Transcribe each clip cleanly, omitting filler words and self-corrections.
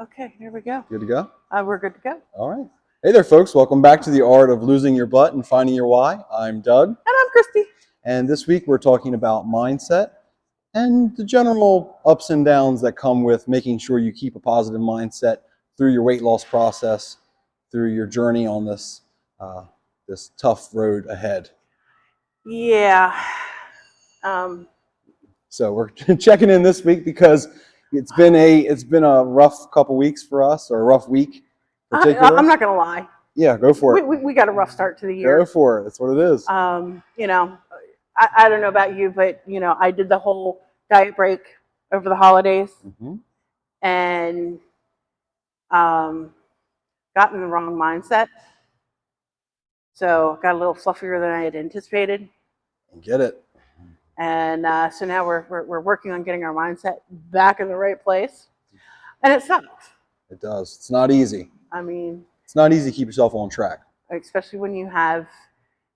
Okay, here we go. Good to go? We're good to go. All right. Hey there, folks. Welcome back to the Art of Losing Your Butt and Finding Your Why. I'm Doug. And I'm Christy. And this week we're talking about mindset and the general ups and downs that come with making sure you keep a positive mindset through your weight loss process, through your journey on this this tough road ahead. Yeah. So we're checking in this week because it's been a rough couple weeks for us, or a rough week in particular. I'm not gonna lie. Yeah, go for it. We got a rough start to the year. Go for it. That's what it is. I don't know about you, but I did the whole diet break over the holidays, and got in the wrong mindset. So got a little fluffier than I had anticipated. Get it. And so now we're working on getting our mindset back in the right place, and it sucks. It does. It's not easy. I mean, it's not easy to keep yourself on track, especially when you have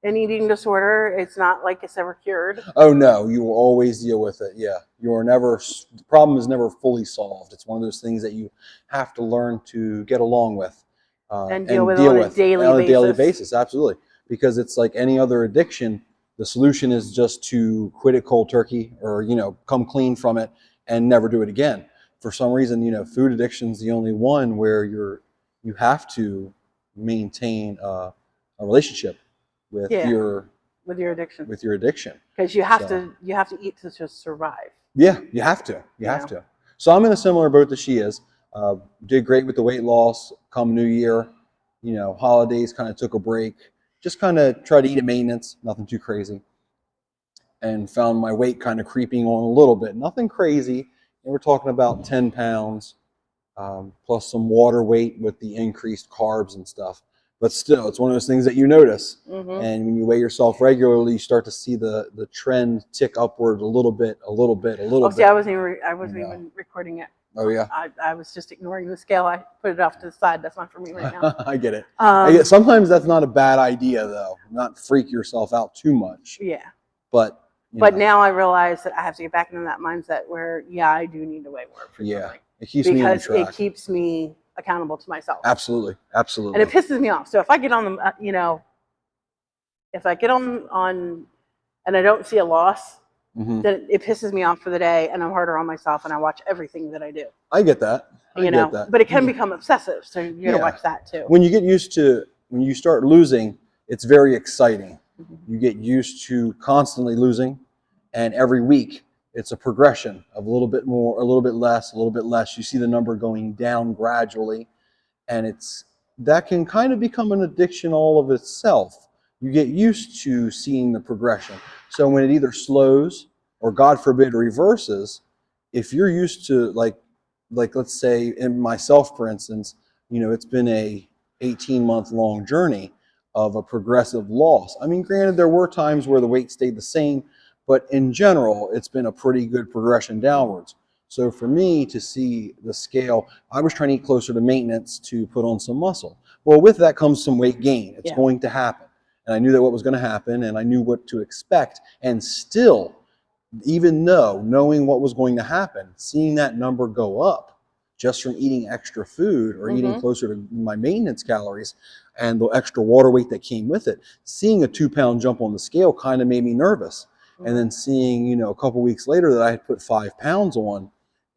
an eating disorder. It's not like it's ever cured. Oh no, you will always deal with it. Yeah, the problem is never fully solved. It's one of those things that you have to learn to get along with and deal with on a daily basis. Absolutely, because it's like any other addiction. The solution is just to quit it cold turkey, or come clean from it and never do it again. For some reason, food addiction is the only one where you have to maintain a relationship with your addiction. Because you have to eat to just survive. Yeah, you have to. You have to. So I'm in a similar boat that she is. Did great with the weight loss. Come New Year, holidays, kind of took a break. Just kind of tried to eat at maintenance, nothing too crazy. And found my weight kind of creeping on a little bit. Nothing crazy. And we're talking about 10 pounds, plus some water weight with the increased carbs and stuff. But still, it's one of those things that you notice. And when you weigh yourself regularly, you start to see the trend tick upward a little bit. See, I wasn't even recording it. Oh yeah. I was just ignoring the scale. I put it off to the side. That's not for me right now. I get it. Sometimes that's not a bad idea, though. Not freak yourself out too much. Yeah. But now I realize that I have to get back into that mindset where I do need to weigh more. It keeps me on track. Because it keeps me accountable to myself. Absolutely. And it pisses me off. So if I get on the, if I get on and I don't see a loss, then it pisses me off for the day, and I'm harder on myself, and I watch everything that I do. I get that. But it can become obsessive, so you gotta watch that too. When you start losing, it's very exciting. You get used to constantly losing, and every week it's a progression of a little bit more, a little bit less, a little bit less. You see the number going down gradually, and that can kind of become an addiction all of itself. You get used to seeing the progression. So when it either slows or, God forbid, reverses, if you're used to like let's say in myself, for instance, it's been a 18-month long journey of a progressive loss. I mean, granted, there were times where the weight stayed the same, but in general, it's been a pretty good progression downwards. So for me to see the scale, I was trying to eat closer to maintenance to put on some muscle. Well, with that comes some weight gain. It's going to happen. And I knew that what was going to happen, and I knew what to expect. And still, even knowing what was going to happen, seeing that number go up just from eating extra food or eating closer to my maintenance calories and the extra water weight that came with it, seeing a 2-pound jump on the scale kind of made me nervous. And then seeing, a couple weeks later that I had put 5 pounds on,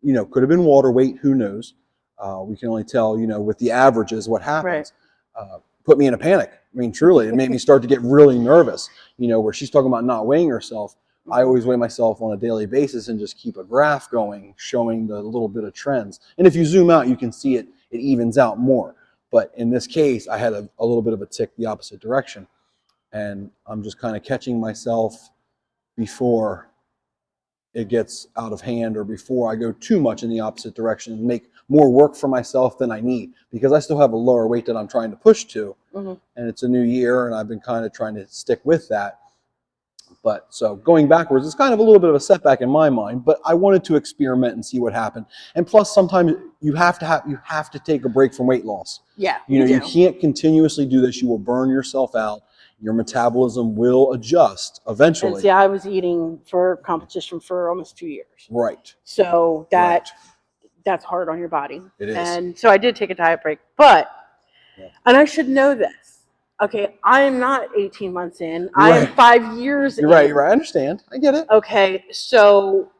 could have been water weight, who knows? We can only tell, with the averages what happens. Right. Put me in a panic. I mean, truly, it made me start to get really nervous, where she's talking about not weighing herself. I always weigh myself on a daily basis and just keep a graph going, showing the little bit of trends. And if you zoom out, you can see it evens out more. But in this case, I had a little bit of a tick the opposite direction. And I'm just kind of catching myself before it gets out of hand, or before I go too much in the opposite direction and make more work for myself than I need, because I still have a lower weight that I'm trying to push to. And it's a new year, and I've been kind of trying to stick with that. But so going backwards is kind of a little bit of a setback in my mind, but I wanted to experiment and see what happened. And plus, sometimes you have to take a break from weight loss. Yeah. You can't continuously do this. You will burn yourself out. Your metabolism will adjust eventually. And see, I was eating for competition for almost 2 years. Right. So that that's hard on your body. It is. And so I did take a diet break, but, and I should know this. Okay, I am not 18 months in. I am 5 years in. You're right. I understand. I get it. Okay, so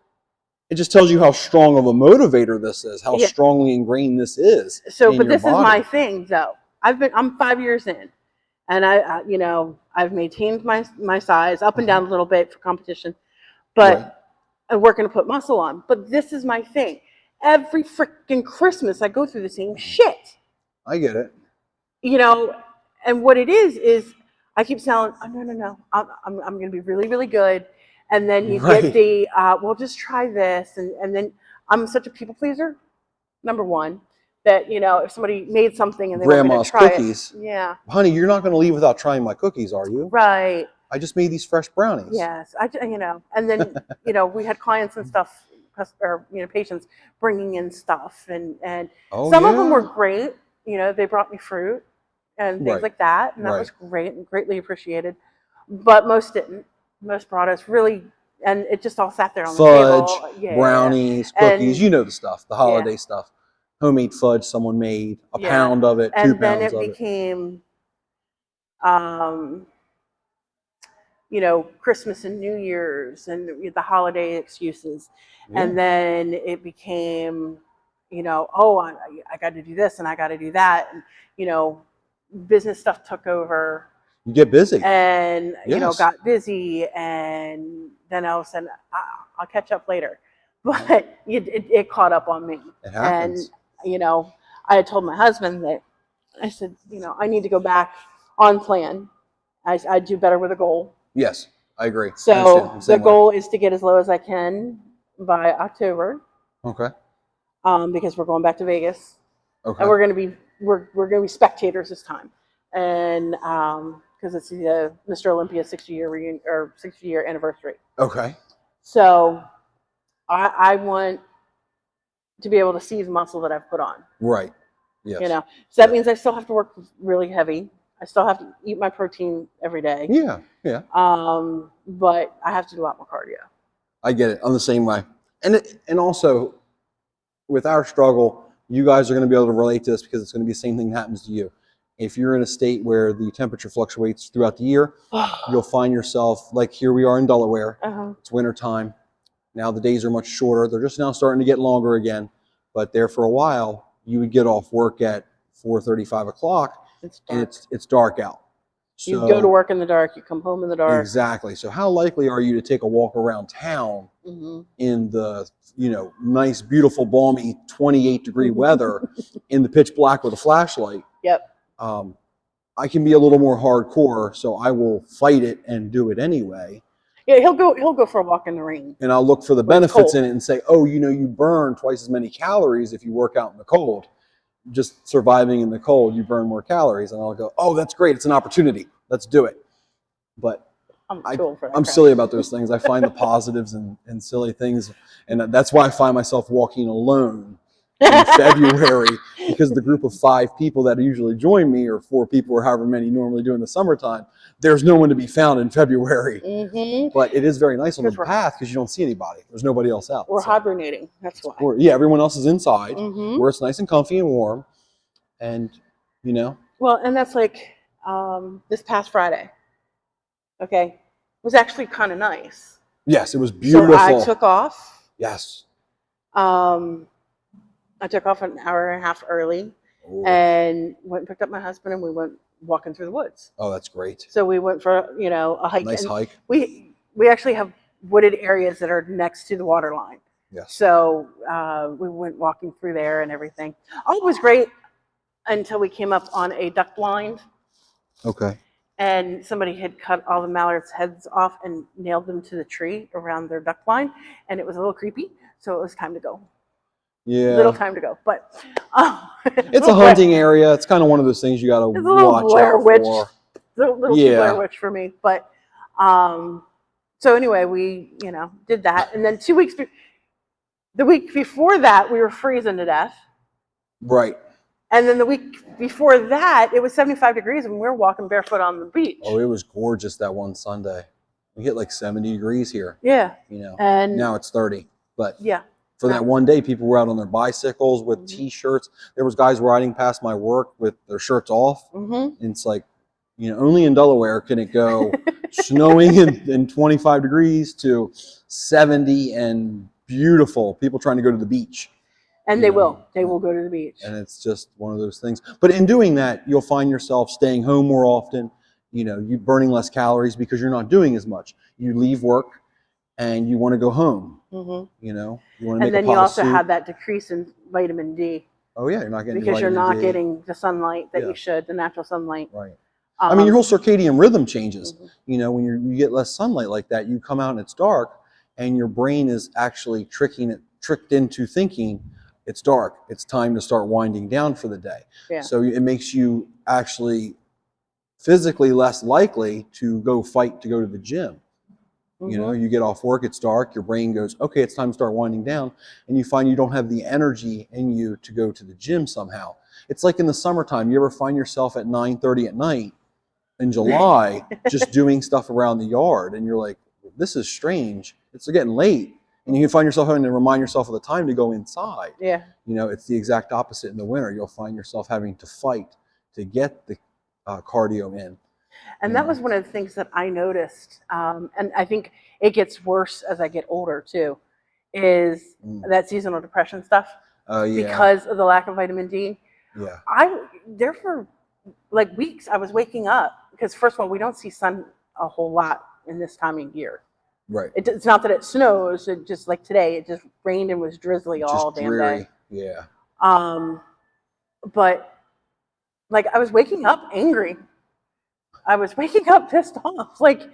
it just tells you how strong of a motivator this is, how strongly ingrained this is. So, but this is my thing, though. I'm 5 years in, and I've maintained my size up and down a little bit for competition, but I'm working to put muscle on. But this is my thing. Every freaking Christmas, I go through the same shit. I get it. And what it is I keep telling, oh, no, I'm going to be really, really good. And then you get the, well, just try this. And then I'm such a people pleaser, number one, that, if somebody made something and they want me to try cookies. It. Yeah. Honey, you're not going to leave without trying my cookies, are you? Right. I just made these fresh brownies. Yes. And then, we had clients and stuff, or, patients bringing in stuff. And some of them were great. They brought me fruit and things like that. And that was great and greatly appreciated. But most didn't. Most brought us really, and it just all sat there on the table. Fudge, brownies, cookies, the stuff, the holiday stuff. Homemade fudge someone made, a pound of it, 2 pounds of it. And then it became, Christmas and New Year's and the holiday excuses. Yeah. And then it became, oh, I got to do this and I got to do that. And, business stuff took over. You get busy. And, got busy. And then all of a sudden, I'll catch up later. But it caught up on me. It happens. And, I had told my husband that, I said, I need to go back on plan. I do better with a goal. Yes, I agree. So the goal is to get as low as I can by October. Okay. Because we're going back to Vegas. Okay. And we're going to be spectators this time. And, because it's the Mr. Olympia 60-year anniversary. Okay. So I want to be able to see the muscle that I've put on. Right. Yes. So that means I still have to work really heavy. I still have to eat my protein every day. Yeah. Yeah. But I have to do a lot more cardio. I get it. I'm the same way. And also with our struggle, you guys are going to be able to relate to this because it's going to be the same thing that happens to you. If you're in a state where the temperature fluctuates throughout the year, you'll find yourself, like here we are in Delaware. It's winter time. Now the days are much shorter. They're just now starting to get longer again. But there for a while, you would get off work at 4:30, 5 o'clock, and it's dark out. So, you go to work in the dark, you come home in the dark. Exactly. So how likely are you to take a walk around town in the nice, beautiful, balmy 28-degree weather in the pitch black with a flashlight? Yep. I can be a little more hardcore, so I will fight it and do it anyway. Yeah, he'll go for a walk in the rain. And I'll look for the benefits in it and say, oh, you burn twice as many calories if you work out in the cold. Just surviving in the cold, you burn more calories. And I'll go, oh, that's great. It's an opportunity. Let's do it. But I'm silly about those things. I find the positives in silly things. And that's why I find myself walking alone in February, because the group of 5 people that usually join me, or 4 people or however many normally do in the summertime, there's no one to be found in February. But it is very nice on the path because you don't see anybody. There's nobody else out. We're hibernating. That's why. Everyone else is inside where it's nice and comfy and warm. And, Well, and that's like this past Friday. Okay. It was actually kind of nice. Yes, it was beautiful. So I took off. Yes. I took off an hour and a half early and went and picked up my husband, and we went walking through the woods. Oh, that's great. So we went for, a hike. Nice hike. We actually have wooded areas that are next to the water line. Yes. So we went walking through there and everything. All was great until we came up on a duck blind. Okay. And somebody had cut all the mallards' heads off and nailed them to the tree around their duck blind. And it was a little creepy. So it was time to go. Yeah. Little time to go. But it's a hunting area. It's kind of one of those things you got to watch out for. Little Blair Witch for me. But so anyway, we, did that. And then 2 weeks, the week before that, we were freezing to death. Right. And then the week before that, it was 75 degrees and we were walking barefoot on the beach. Oh, it was gorgeous that one Sunday. We hit like 70 degrees here. Yeah. And now it's 30. But yeah. For that one day, people were out on their bicycles with T-shirts. There was guys riding past my work with their shirts off. And it's like, only in Delaware can it go snowing in 25 degrees to 70 and beautiful. People trying to go to the beach. And they will go to the beach. And it's just one of those things. But in doing that, you'll find yourself staying home more often. You burning less calories because you're not doing as much. You leave work and you want to go home. You want to make a pot of soup. And then you also have that decrease in vitamin D. Oh yeah, you're not getting because you're vitamin not D. getting the sunlight that you should, the natural sunlight. Right. I mean, your whole circadian rhythm changes. When you get less sunlight like that, you come out and it's dark, and your brain is actually tricked into thinking it's dark. It's time to start winding down for the day. Yeah. So it makes you actually physically less likely to go fight to go to the gym. You get off work, it's dark, your brain goes, okay, it's time to start winding down, and you find you don't have the energy in you to go to the gym somehow. It's like in the summertime, you ever find yourself at 9:30 at night in July just doing stuff around the yard, and you're like, this is strange, it's getting late, and you can find yourself having to remind yourself of the time to go inside. Yeah. It's the exact opposite in the winter. You'll find yourself having to fight to get the cardio in. And that was one of the things that I noticed, and I think it gets worse as I get older too, is that seasonal depression stuff. Oh yeah. Because of the lack of vitamin D. Yeah. There for like weeks I was waking up because first of all we don't see sun a whole lot in this time of year. Right. It's not that it snows. It just like today it just rained and was drizzly all damn day. Yeah. But like I was waking up angry. I was waking up pissed off. Like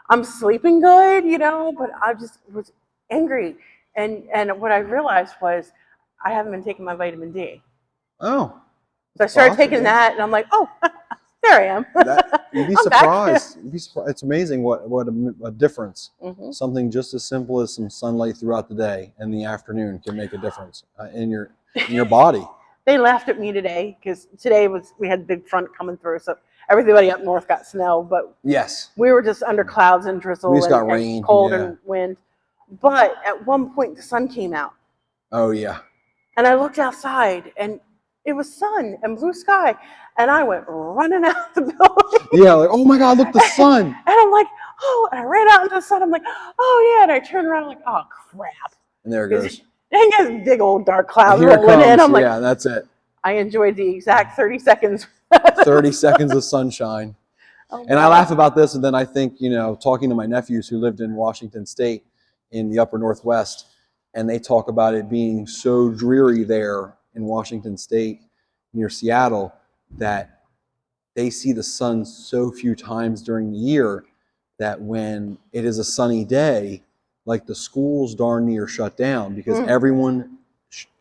I'm sleeping good, but I just was angry. And what I realized was I haven't been taking my vitamin D. Oh. So I started taking that, and I'm like, oh, there I am. You'd be surprised. It's amazing what a difference. Something just as simple as some sunlight throughout the day and the afternoon can make a difference in your body. They laughed at me today because today we had a big front coming through, so everybody up north got snow, but yes, we were just under clouds and drizzle and rain, cold and wind. But at one point the sun came out. Oh yeah. And I looked outside and it was sun and blue sky, and I went running out the building. Yeah, like, oh my God, look, the sun. And I'm like, oh, and I ran out into the sun. I'm like, oh yeah, and I turned around like, oh crap. And there it goes. Dang, this big old dark cloud rolling in. I'm like, yeah, that's it. I enjoyed the exact 30 seconds. 30 seconds of sunshine. Oh, and I laugh about this, and then I think, talking to my nephews who lived in Washington State in the upper Northwest, and they talk about it being so dreary there in Washington State near Seattle that they see the sun so few times during the year that when it is a sunny day, like the schools darn near shut down because everyone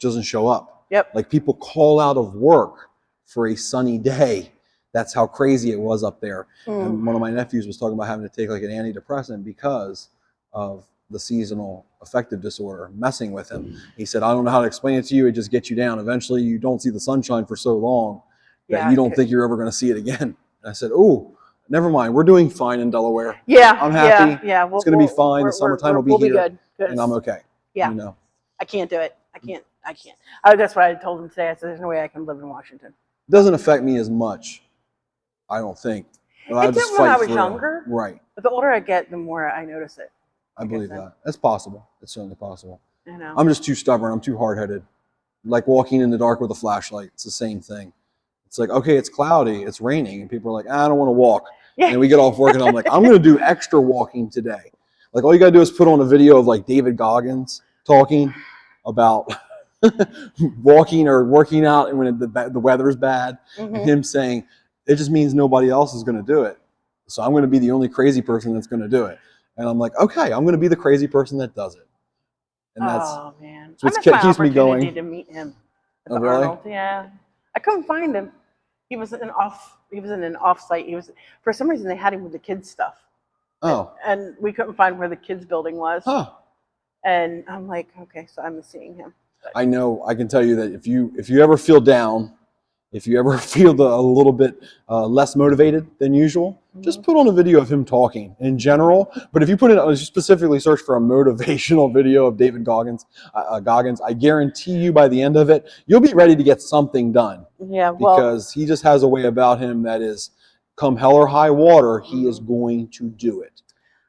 doesn't show up. Yep. Like people call out of work for a sunny day. That's how crazy it was up there. And one of my nephews was talking about having to take like an antidepressant because of the seasonal affective disorder messing with him. He said, I don't know how to explain it to you. It just gets you down. Eventually you don't see the sunshine for so long that you don't think you're ever going to see it again. And I said, oh, never mind. We're doing fine in Delaware. Yeah. I'm happy. Yeah. It's going to be fine. The summertime will be here. Good. And I'm okay. Yeah. I can't do it. I can't. That's what I told him today. I said, there's no way I can live in Washington. It doesn't affect me as much, I don't think. But it did when I was younger. Right. But the older I get, the more I notice it. I believe that. That's possible. It's certainly possible. I know. I'm just too stubborn. I'm too hard-headed. Like walking in the dark with a flashlight. It's the same thing. It's like, okay, it's cloudy, it's raining, and people are like, I don't want to walk. Yeah. And we get off work, and I'm like, I'm going to do extra walking today. Like, all you got to do is put on a video of, like, David Goggins talking about walking or working out when the weather's bad, and him saying, it just means nobody else is going to do it. So I'm going to be the only crazy person that's going to do it. And I'm like, okay, I'm going to be the crazy person that does it. And that's what keeps me going. To meet him at the Arnold. Yeah, I couldn't find him. He was in an off-site. For some reason they had him with the kids stuff. Oh. And we couldn't find where the kids building was. Huh. And I'm like, okay, so I'm seeing him. But I know. I can tell you that if you ever feel down, if you ever feel a little bit less motivated than usual, just put on a video of him talking in general. But if you put it, specifically search for a motivational video of David Goggins, I guarantee you by the end of it, you'll be ready to get something done. Yeah, well, because he just has a way about him that is, come hell or high water, he is going to do it.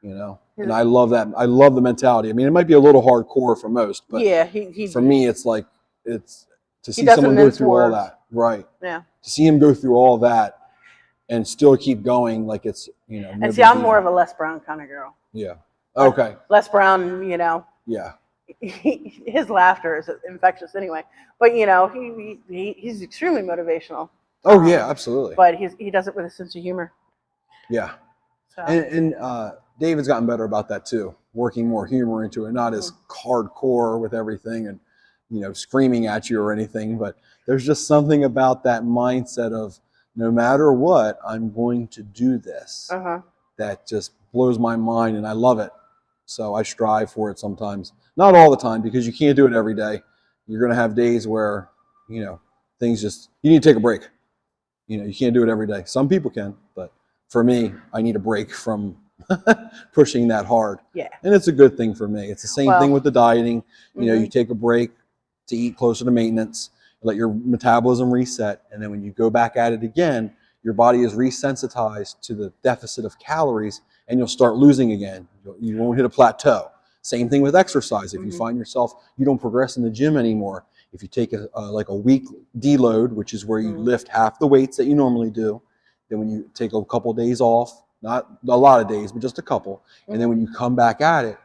You know, and I love that. I love the mentality. I mean, it might be a little hardcore for most, but yeah, for me, it's like it's to see doesn't someone go mince through all words. that, right? Yeah. To see him go through all that and still keep going, like it's, you know. And see, I'm more of a Les Brown kind of girl. Yeah. Okay. Les Brown, you know. Yeah. His laughter is infectious anyway. But you know, he's extremely motivational. Oh yeah, absolutely. But he does it with a sense of humor. Yeah. So. And David's gotten better about that too, working more humor into it, not as hardcore with everything and, you know, screaming at you or anything, but there's just something about that mindset of no matter what, I'm going to do this. That just blows my mind, and I love it. So I strive for it sometimes. Not all the time, because you can't do it every day. You're going to have days where, you know, things just, you need to take a break. You know, you can't do it every day. Some people can, but for me, I need a break from pushing that hard. Yeah. And it's a good thing for me. It's the same thing with the dieting. You know, you take a break to eat closer to maintenance, let your metabolism reset, and then when you go back at it again, your body is resensitized to the deficit of calories, and you'll start losing again. You won't hit a plateau. Same thing with exercise. If you find yourself, you don't progress in the gym anymore, if you take like a week deload, which is where you lift half the weights that you normally do, then when you take a couple days off, not a lot of days, but just a couple, and then when you come back at it,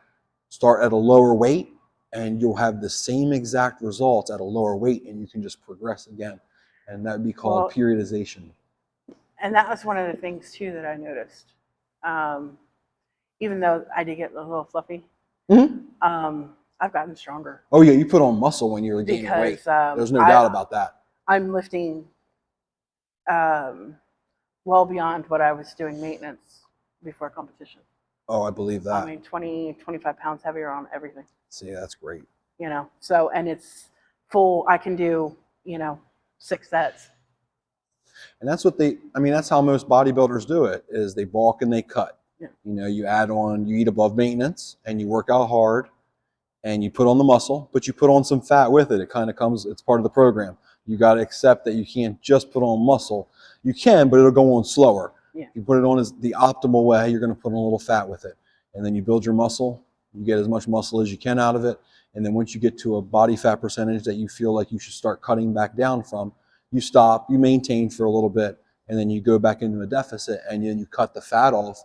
start at a lower weight, and you'll have the same exact results at a lower weight, and you can just progress again. And that would be called periodization. And that was one of the things too that I noticed. Even though I did get a little fluffy, I've gotten stronger. Oh yeah, you put on muscle when you're gaining weight. There's no doubt about that. I'm lifting well beyond what I was doing maintenance before competition. Oh, I believe that. I mean, 20, 25 pounds heavier on everything. See, that's great. You know, so, and it's full, I can do, you know, 6 sets. And that's what that's how most bodybuilders do it, is they bulk and they cut. Yeah. You know, you add on, you eat above maintenance and you work out hard and you put on the muscle, but you put on some fat with it. It kind of comes, it's part of the program. You got to accept that you can't just put on muscle. You can, but it'll go on slower. Yeah. You put it on as the optimal way, you're going to put on a little fat with it. And then you build your muscle, you get as much muscle as you can out of it. And then once you get to a body fat percentage that you feel like you should start cutting back down from, you stop, you maintain for a little bit, and then you go back into a deficit, and then you cut the fat off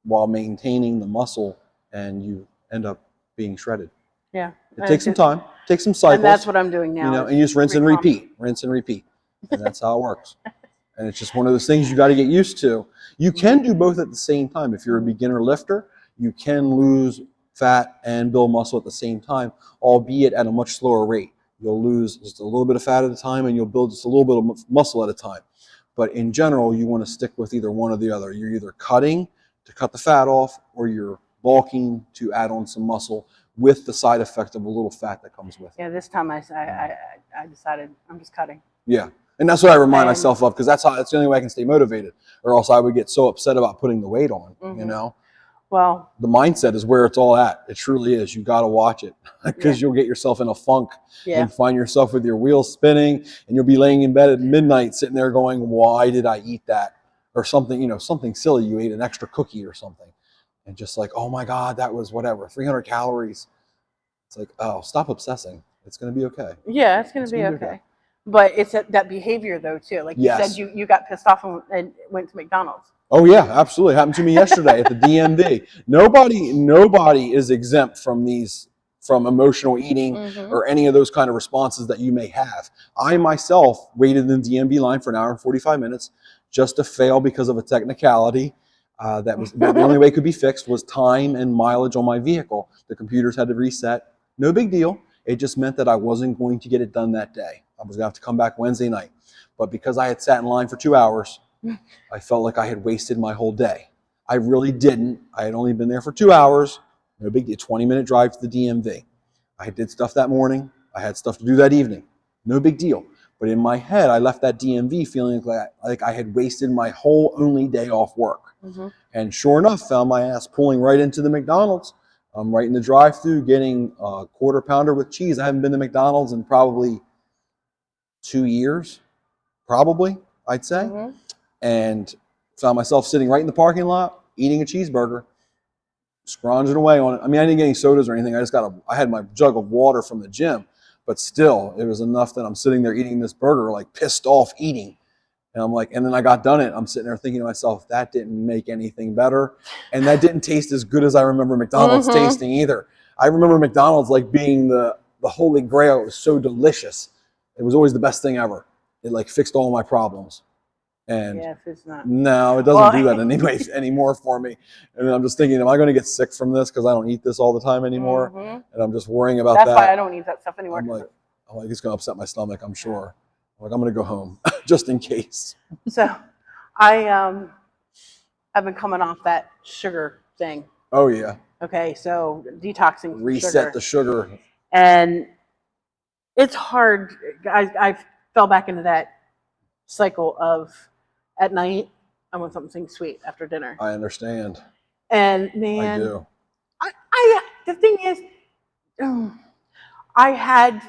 while maintaining the muscle, and you end up being shredded. Yeah. It takes some time, takes some cycles. And that's what I'm doing now. You know, and you just rinse and repeat. And that's how it works. And it's just one of those things you got to get used to. You can do both at the same time. If you're a beginner lifter, you can lose fat and build muscle at the same time, albeit at a much slower rate. You'll lose just a little bit of fat at a time, and you'll build just a little bit of muscle at a time. But in general, you want to stick with either one or the other. You're either cutting to cut the fat off, or you're bulking to add on some muscle with the side effect of a little fat that comes with it. Yeah, this time I decided I'm just cutting. Yeah, and that's what I remind myself of, because that's the only way I can stay motivated, or else I would get so upset about putting the weight on, you know? Well, the mindset is where it's all at. It truly is. You got to watch it, because you'll get yourself in a funk and find yourself with your wheels spinning, and you'll be laying in bed at midnight sitting there going, why did I eat that? Or something, you know, something silly. You ate an extra cookie or something, and just like, oh my God, that was whatever, 300 calories. It's like, oh, stop obsessing. It's going to be okay. Yeah, it's going to be okay. But it's that behavior though too. Like you said, you got pissed off and went to McDonald's. Oh yeah, absolutely. Happened to me yesterday at the DMV. Nobody is exempt from emotional eating or any of those kind of responses that you may have. I myself waited in the DMV line for an hour and 45 minutes just to fail because of a technicality. That was the only way it could be fixed was time and mileage on my vehicle. The computers had to reset. No big deal. It just meant that I wasn't going to get it done that day. I was going to have to come back Wednesday night. But because I had sat in line for 2 hours, I felt like I had wasted my whole day. I really didn't. I had only been there for 2 hours. No big deal. 20-minute drive to the DMV. I did stuff that morning. I had stuff to do that evening. No big deal. But in my head, I left that DMV feeling like I had wasted my whole only day off work. Mm-hmm. And sure enough, found my ass pulling right into the McDonald's. I'm right in the drive-thru getting a quarter pounder with cheese. I haven't been to McDonald's in probably 2 years, probably, I'd say. Mm-hmm. And found myself sitting right in the parking lot, eating a cheeseburger, scrounging away on it. I mean, I didn't get any sodas or anything. I had my jug of water from the gym, but still, it was enough that I'm sitting there eating this burger, like pissed off eating. And I'm like, and then I got done it. I'm sitting there thinking to myself, that didn't make anything better. And that didn't taste as good as I remember McDonald's tasting either. I remember McDonald's like being the holy grail. It was so delicious. It was always the best thing ever. It like fixed all my problems. And yeah, if it's not. No, it doesn't do that anymore for me. And I'm just thinking, am I going to get sick from this because I don't eat this all the time anymore? And I'm just worrying about that. That's why I don't eat that stuff anymore. I'm like, it's going to upset my stomach, I'm sure. I'm going to go home just in case. So I've been coming off that sugar thing. Oh, yeah. Okay, so detoxing from Reset the sugar. And it's hard. I fell back into that cycle of at night, I want something sweet after dinner. I understand. And man, I do. The thing is, I had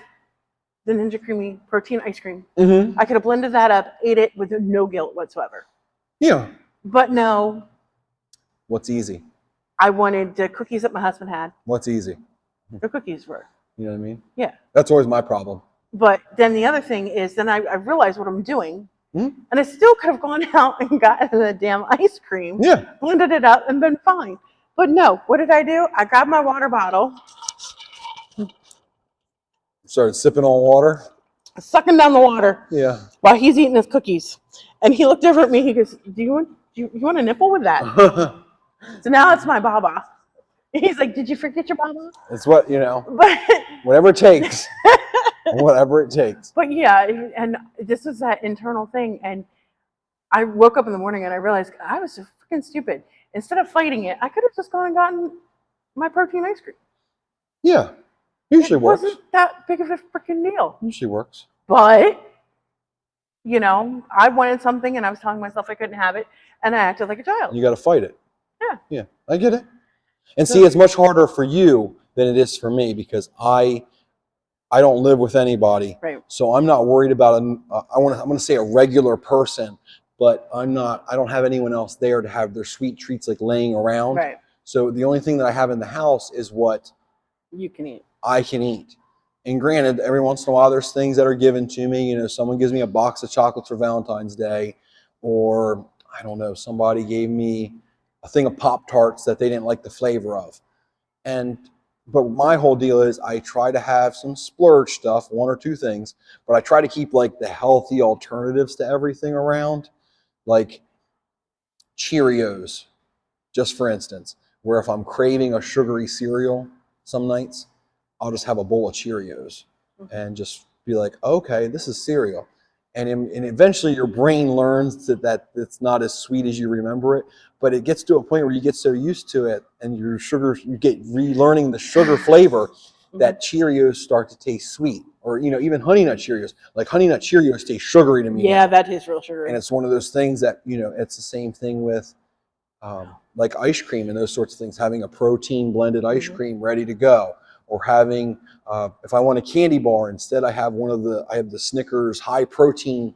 the Ninja Creamy protein ice cream. I could have blended that up, ate it with no guilt whatsoever. Yeah. But no. What's easy? I wanted the cookies that my husband had. What's easy? The cookies were. You know what I mean? Yeah. That's always my problem. But then the other thing is, then I realized what I'm doing. And I still could have gone out and gotten the damn ice cream. Yeah. Blended it up and been fine. But no, what did I do? I grabbed my water bottle. Started sipping on water. Sucking down the water. Yeah. While he's eating his cookies. And he looked over at me. He goes, do you want a nipple with that? So now it's my baba. He's like, did you forget your baba? It's what, whatever it takes. Whatever it takes. But yeah, and this was that internal thing. And I woke up in the morning and I realized I was so freaking stupid. Instead of fighting it, I could have just gone and gotten my protein ice cream. Yeah. Usually works. It wasn't that big of a freaking deal. Usually works. But, I wanted something and I was telling myself I couldn't have it. And I acted like a child. You got to fight it. Yeah. Yeah. I get it. And see, it's much harder for you than it is for me because I don't live with anybody. Right. So I'm not worried about I'm going to say a regular person, but I don't have anyone else there to have their sweet treats like laying around. Right. So the only thing that I have in the house is what you can eat. I can eat. And granted, every once in a while there's things that are given to me. Someone gives me a box of chocolates for Valentine's Day, or I don't know, somebody gave me a thing of Pop-Tarts that they didn't like the flavor of. But my whole deal is I try to have some splurge stuff, 1 or 2 things, but I try to keep like the healthy alternatives to everything around, like Cheerios, just for instance, where if I'm craving a sugary cereal some nights, I'll just have a bowl of Cheerios and just be like, okay, this is cereal. And eventually your brain learns that it's not as sweet as you remember it, but it gets to a point where you get so used to it and you get relearning the sugar flavor that Cheerios start to taste sweet. Or, even Honey Nut Cheerios. Like Honey Nut Cheerios taste sugary to me. Yeah, that is real sugary. And it's one of those things that, it's the same thing with like ice cream and those sorts of things, having a protein blended ice cream ready to go. Or having, if I want a candy bar, instead I have the Snickers high protein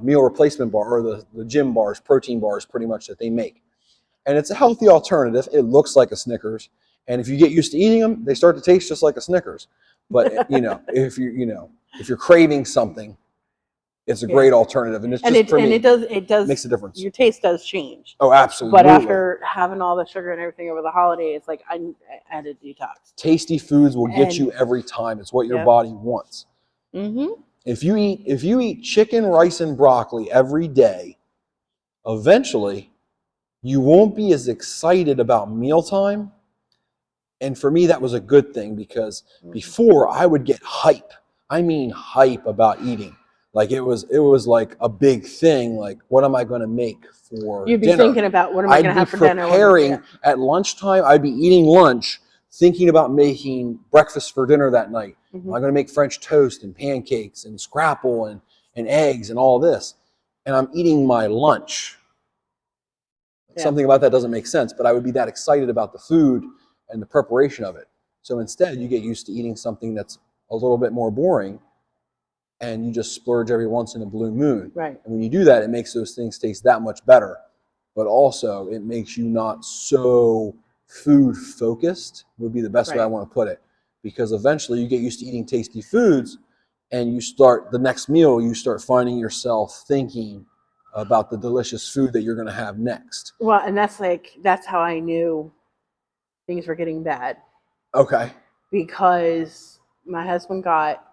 meal replacement bar, or the gym bars, protein bars pretty much that they make. And it's a healthy alternative. It looks like a Snickers. And if you get used to eating them, they start to taste just like a Snickers. But, if you're craving something, it's a great alternative. And it does makes a difference. Your taste does change. Oh, absolutely. But after having all the sugar and everything over the holiday, it's like I had a detox. Tasty foods will get you every time. It's what your body wants. If you eat chicken, rice, and broccoli every day, eventually you won't be as excited about mealtime. And for me, that was a good thing because before I would get hype. I mean hype about eating. Like it was like a big thing. Like, what am I going to make for You'd be dinner? thinking about what am I going to have for dinner? Preparing at lunchtime. I'd be eating lunch, thinking about making breakfast for dinner that night. Am I going to make French toast and pancakes and scrapple? And and eggs and all this, and I'm eating my lunch. Yeah. Something about that doesn't make sense, but I would be that excited about the food and the preparation of it. So instead, you get used to eating something that's a little bit more boring, and you just splurge every once in a blue moon. Right. And when you do that, it makes those things taste that much better. But also, it makes you not so food focused, would be the best way I want to put it. Because eventually you get used to eating tasty foods, and you start the next meal, you start finding yourself thinking about the delicious food that you're going to have next. Well, and that's how I knew things were getting bad. Okay. Because my husband got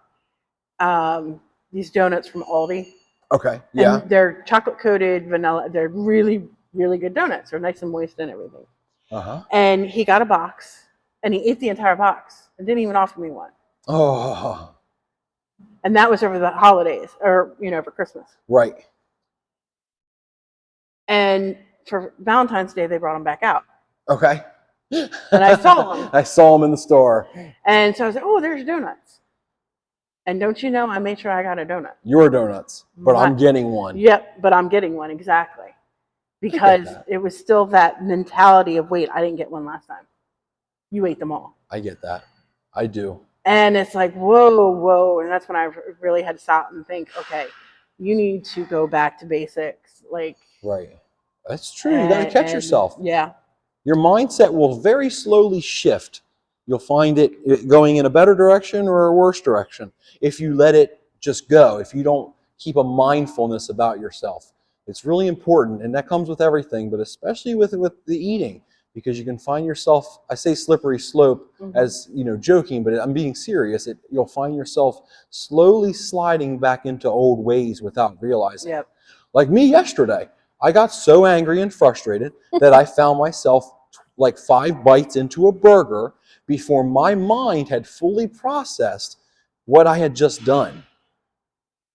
these donuts from Aldi. Okay. Yeah. And they're chocolate coated vanilla. They're really, really good donuts. They're nice and moist and everything. Uh-huh. And he got a box, and he ate the entire box and didn't even offer me one. Oh. And that was over the holidays, or for Christmas. Right. And for Valentine's Day, they brought them back out. Okay. And I saw them. I saw them in the store. And so I was like, oh, there's donuts. And don't you know, I made sure I got a donut. Your donuts, but I'm getting one. Yep, but I'm getting one, exactly. Because it was still that mentality of, wait, I didn't get one last time. You ate them all. I get that. I do. And it's like, whoa. And that's when I really had to stop and think, okay, you need to go back to basics. Right. That's true. You got to catch yourself. Yeah. Your mindset will very slowly shift. You'll find it going in a better direction or a worse direction if you let it just go, if you don't keep a mindfulness about yourself. It's really important, and that comes with everything, but especially with the eating, because you can find yourself, I say slippery slope as, joking, but I'm being serious. You'll find yourself slowly sliding back into old ways without realizing it. Like me yesterday. I got so angry and frustrated that I found myself like 5 bites into a burger before my mind had fully processed what I had just done.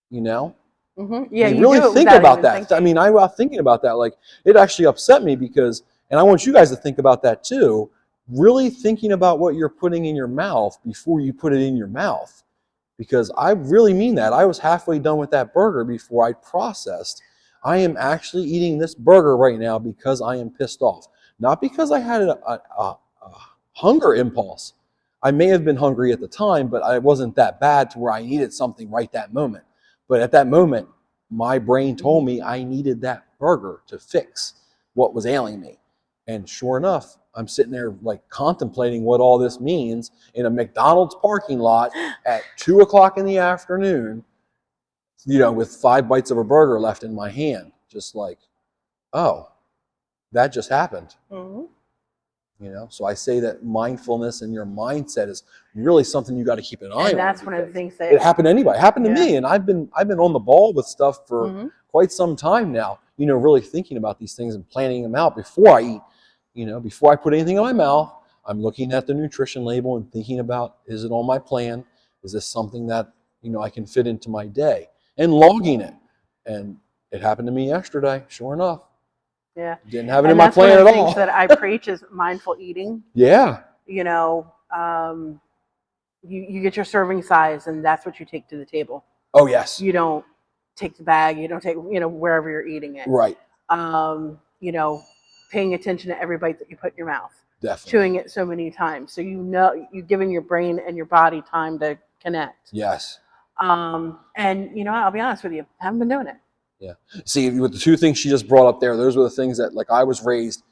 Yeah, you really think about that. I mean, I was thinking about that. Like, it actually upset me because, and I want you guys to think about that too, really thinking about what you're putting in your mouth before you put it in your mouth. Because I really mean that. I was halfway done with that burger before I processed, I am actually eating this burger right now because I am pissed off. Not because I had a hunger impulse. I may have been hungry at the time, but I wasn't that bad to where I needed something right that moment. But at that moment, my brain told me I needed that burger to fix what was ailing me. And sure enough, I'm sitting there like contemplating what all this means in a McDonald's parking lot at 2 o'clock in the afternoon, with 5 bites of a burger left in my hand. Just like, oh, that just happened. So I say that mindfulness and your mindset is really something you got to keep an eye on. And that's one of the things that it happened to anybody. It happened to me, and I've been on the ball with stuff for quite some time now. Really thinking about these things and planning them out before I eat. Before I put anything in my mouth, I'm looking at the nutrition label and thinking about, is it on my plan? Is this something that I can fit into my day? And logging it. And it happened to me yesterday. Sure enough. Yeah. Didn't have it in my plan at all. One of the things that I preach is mindful eating. Yeah. You get your serving size, and that's what you take to the table. Oh, yes. You don't take the bag. You don't take, wherever you're eating it. Right. Paying attention to every bite that you put in your mouth. Definitely. Chewing it so many times. So you're giving your brain and your body time to connect. Yes. And I'll be honest with you, I haven't been doing it. Yeah. See, with the 2 things she just brought up there, those were the things that, like, I was raised.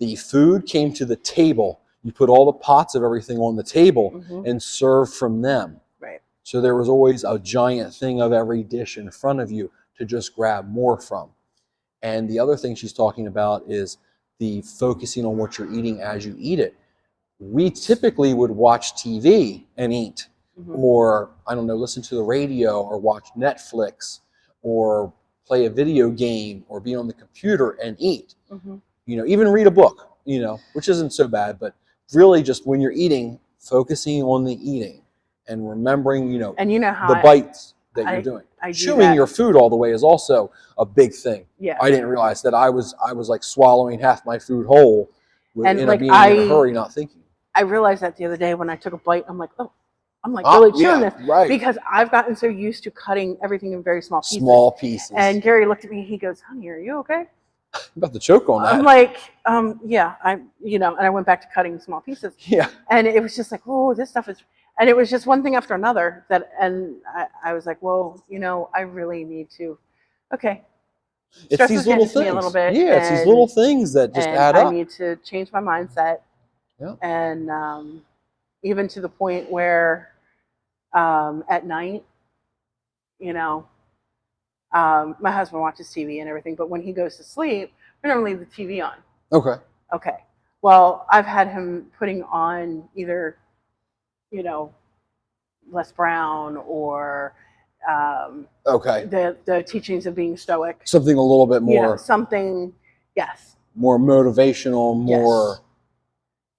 The food came to the table. You put all the pots of everything on the table and serve from them. Right. So there was always a giant thing of every dish in front of you to just grab more from. And the other thing she's talking about is the focusing on what you're eating as you eat it. We typically would watch TV and eat, or, I don't know, listen to the radio or watch Netflix or play a video game or be on the computer and eat. Even read a book, which isn't so bad, but really just when you're eating, focusing on the eating and remembering, and how the bites that you're doing. Chewing your food all the way is also a big thing. Yeah. I didn't realize that I was like swallowing half my food whole being in a hurry, not thinking. I realized that the other day when I took a bite. I'm like, oh, I'm like really chewing yeah, this right. because I've gotten so used to cutting everything in very small pieces. Small pieces. And Gary looked at me. He goes, "Honey, are you okay?" I'm about to choke on that. I'm like, yeah, and I went back to cutting small pieces. Yeah. And it was just like, oh, this stuff is, and it was just one thing after another and I was like, whoa, I really need to, okay. It's Stress these is little getting to me a things. little bit. Yeah, it's these little things that just And add I up. need to change my mindset. Yeah. And even to the point where at night, my husband watches TV and everything, but when he goes to sleep, we don't leave the TV on. Okay. Okay. Well, I've had him putting on either, Les Brown or Okay. the teachings of being stoic. Something a little bit more. Something, yes. More motivational, more. Yes.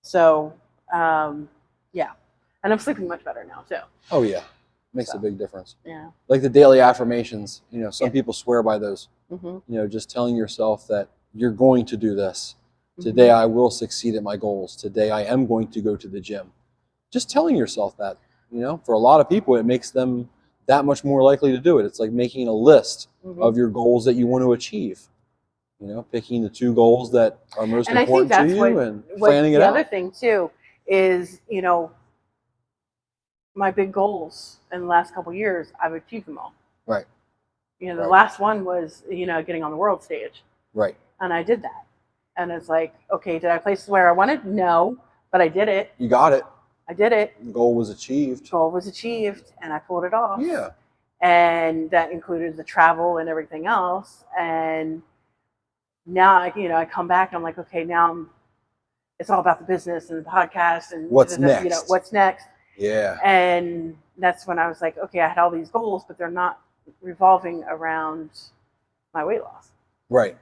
So, yeah. And I'm sleeping much better now, too. Oh, yeah. Makes a big difference. Yeah. Like the daily affirmations, some people swear by those. Mm-hmm. Just telling yourself that you're going to do this. Today I will succeed at my goals. Today I am going to go to the gym. Just telling yourself that, for a lot of people, it makes them that much more likely to do it. It's like making a list of your goals that you want to achieve. Picking the 2 goals that are most important to you and planning it out. The other thing, too, is, my big goals in the last couple of years, I've achieved them all. Right. The last one was, getting on the world stage. Right. And I did that. And it's like, okay, did I place where I wanted? No, but I did it. You got it. I did it. The goal was achieved. Goal was achieved, and I pulled it off. Yeah. And that included the travel and everything else. And now, I come back and I'm like, okay, now it's all about the business and the podcast and what's next. What's next. Yeah. And that's when I was like, okay, I had all these goals, but they're not revolving around my weight loss. Right.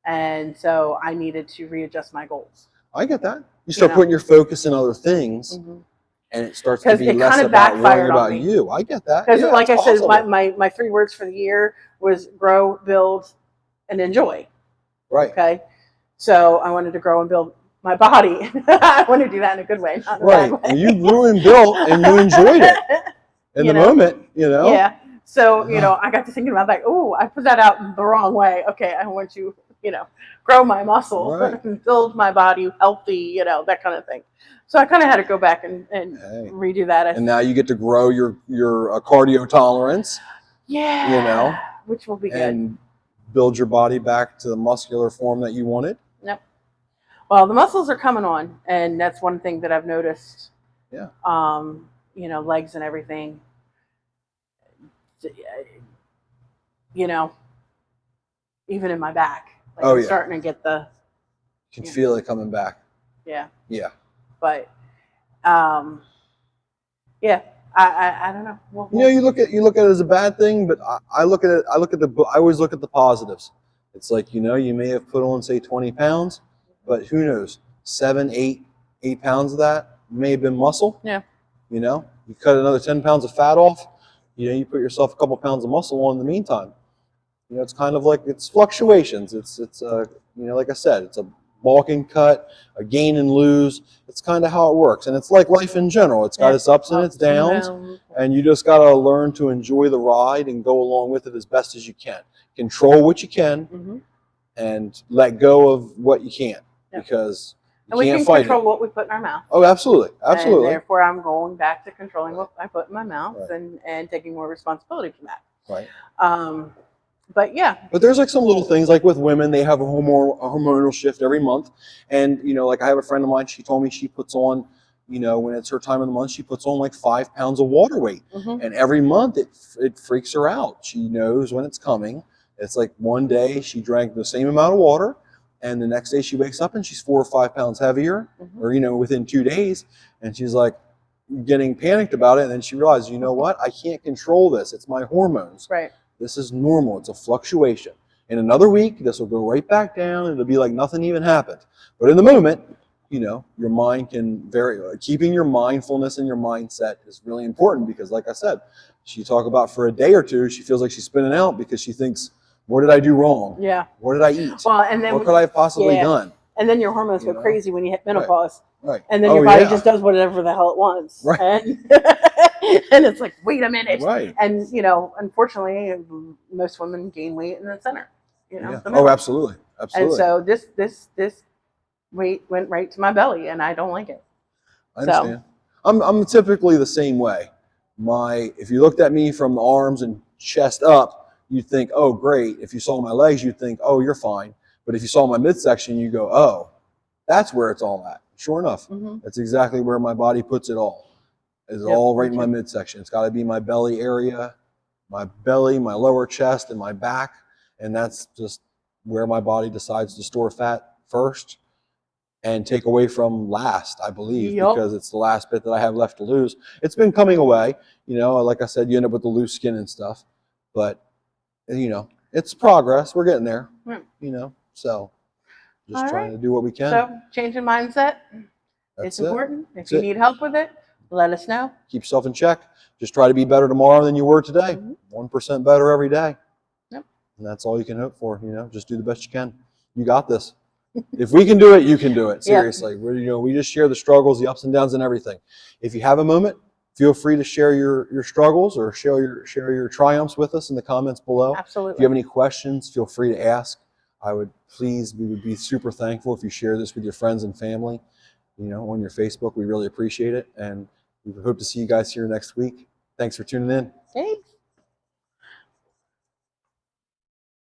And so I needed to readjust my goals. I get that. You start putting your focus in other things, and it starts to be less about worrying about you. I get that. Because like I said, my 3 words for the year was grow, build, and enjoy. Right. Okay. So I wanted to grow and build my body. I want to do that in a good way, not in a bad way. And you grew and built, and you enjoyed it in the moment. Yeah. So I got to thinking about that. Oh, I put that out the wrong way. Okay, I want to grow my muscle and build my body healthy. That kind of thing. So I kind of had to go back and redo that. And now you get to grow your cardio tolerance. Yeah. Which will be good. And build your body back to the muscular form that you wanted. Yep. Well, the muscles are coming on, and that's one thing that I've noticed. Yeah. Legs and everything. Even in my back. Like I'm starting to get the. You can feel it coming back. Yeah. Yeah. But, yeah, I don't know. You look at it as a bad thing, but I always look at the positives. It's like, you may have put on, say, 20 pounds, but who knows, 7, 8 pounds of that may have been muscle. Yeah. You cut another 10 pounds of fat off, you put yourself a couple pounds of muscle on in the meantime. It's kind of like, it's fluctuations. It's like I said, it's a bulk and cut, a gain and lose. It's kind of how it works. And it's like life in general. It's got its ups and its downs. And you just got to learn to enjoy the ride and go along with it as best as you can. Control what you can and let go of what you can't, because you can't can fight control it. What we put in our mouth. Oh, absolutely. Absolutely. And therefore, I'm going back to controlling what I put in my mouth and taking more responsibility for that. Right. But yeah. But there's like some little things, like with women, they have a hormonal shift every month. And, like I have a friend of mine, she told me she puts on, when it's her time of the month, she puts on like 5 pounds of water weight. And every month it freaks her out. She knows when it's coming. It's like one day she drank the same amount of water, and the next day she wakes up and she's 4 or 5 pounds heavier, or, within 2 days. And she's like getting panicked about it. And then she realizes, you know what? I can't control this. It's my hormones. Right. This is normal. It's a fluctuation. In another week, this will go right back down. It'll be like nothing even happened. But in the moment, your mind can vary. Keeping your mindfulness and your mindset is really important, because, like I said, she talk about for a day or two, she feels like she's spinning out because she thinks, what did I do wrong? Yeah. What did I eat? Well, and then what could I have possibly done? and then your hormones You go know? crazy when you hit menopause. Right. And then Oh, your body yeah. just does whatever the hell it wants. Right. And, and it's like, wait a minute. Right. And, you know, unfortunately, most women gain weight in the center. You know, Yeah. the middle. Oh, absolutely. Absolutely. And so this weight went right to my belly, and I don't like it. I understand. I'm typically the same way. If you looked at me from the arms and chest up, you'd think, oh, great. If you saw my legs, you'd think, oh, you're fine. But if you saw my midsection, you go, oh, that's where it's all at. Sure enough, that's exactly where my body puts it all. It's all right in my midsection. It's got to be my belly area, my belly, my lower chest, and my back. And that's just where my body decides to store fat first and take away from last, I believe, because it's the last bit that I have left to lose. It's been coming away. You know, like I said, you end up with the loose skin and stuff. But, you know, it's progress. We're getting there, you know. So just trying to do what we can. So changing mindset. It's important. If you need help with it, let us know. Keep yourself in check. Just try to be better tomorrow than you were today. 1% better every day. Yep. And that's all you can hope for, you know. Just do the best you can. You got this. If we can do it, you can do it. Seriously. We just share the struggles, the ups and downs, and everything. If you have a moment, feel free to share your struggles or share your triumphs with us in the comments below. Absolutely. If you have any questions, feel free to ask. We would be super thankful if you share this with your friends and family, you know, on your Facebook. We really appreciate it. And we hope to see you guys here next week. Thanks for tuning in.